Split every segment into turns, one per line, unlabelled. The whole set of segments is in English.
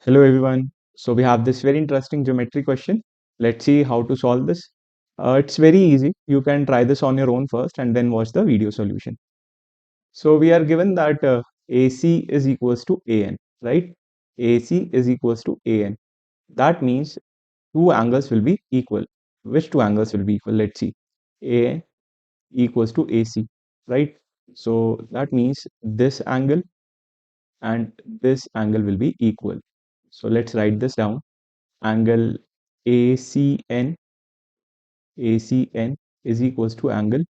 Hello everyone. So we have this very interesting geometry question. Let's see how to solve this. It's very easy. You can try this on your own first and then watch the video solution. So we are given that AC is equals to AN, right? AC is equals to AN. That means two angles will be equal. Which two angles will be equal? Let's see. AN equals to AC, right? So that means this angle and this angle will be equal. So let's write this down. Angle ACN ACN is equals to angle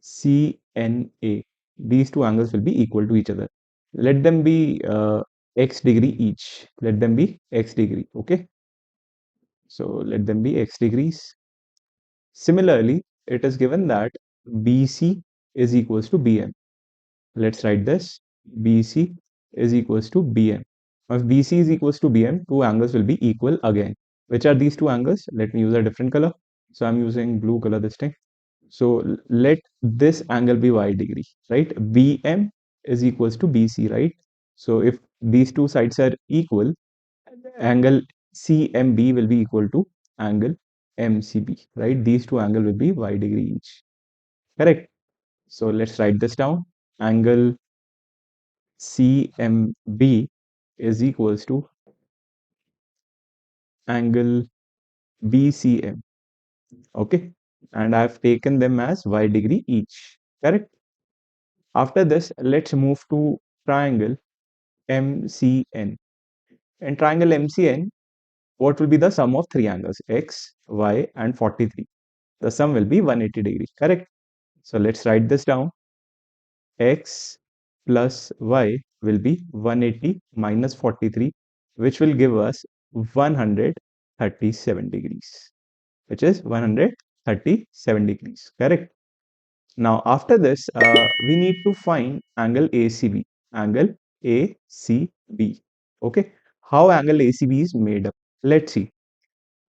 CNA. These two angles will be equal to each other. Let them be x degree each. Let them be x degree. Okay. So let them be x degrees. Similarly, it is given that BC is equals to BM. Let's write this. BC is equals to BM. If BC is equals to BM, two angles will be equal again. Which are these two angles? Let me use a different color. So I'm using blue color this time. So let this angle be y degree, right? BM is equals to BC, right? So if these two sides are equal, angle CMB will be equal to angle MCB, right? These two angles will be y degree each. Correct. So let's write this down. Angle CMB is equals to angle BCM. Okay. And I've taken them as y degree each. Correct. After this, let's move to triangle MCN. In triangle MCN, what will be the sum of three angles? X, Y, and 43. The sum will be 180 degrees. Correct. So let's write this down. X plus Y will be 180 minus 43, which will give us 137 degrees, which is 137 degrees. Correct. Now, after this, we need to find angle ACB. Angle ACB. Okay. How angle ACB is made up? Let's see.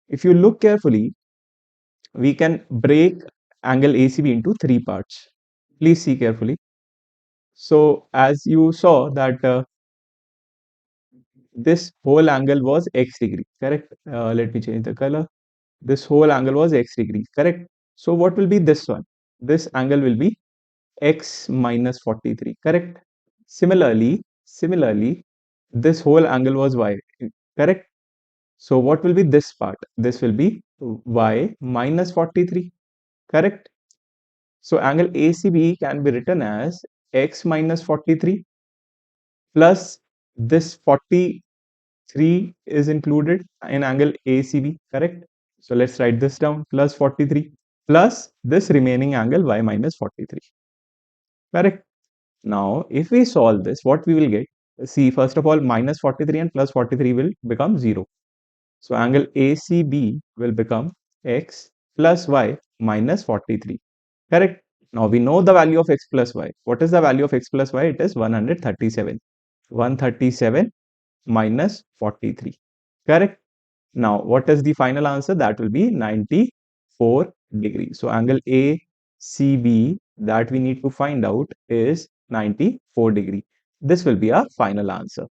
If you look carefully, we can break angle ACB into three parts. Please see carefully. So, as you saw that this whole angle was x degree, correct? Let me change the color. This whole angle was x degree, correct? So, what will be this one? This angle will be x minus 43, correct? Similarly, this whole angle was y, correct? So what will be this part? This will be y minus 43, correct? So angle ACB can be written as x minus 43 plus this 43 is included in angle ACB, correct? So let's write this down, plus 43 plus this remaining angle y minus 43, correct? Now, if we solve this, what we will get? See, first of all, minus 43 and plus 43 will become 0. So, angle ACB will become x plus y minus 43. Correct? Now, we know the value of x plus y. What is the value of x plus y? It is 137. 137 minus 43. Correct? Now, what is the final answer? That will be 94 degrees. So, angle ACB that we need to find out is 94 degree. This will be our final answer.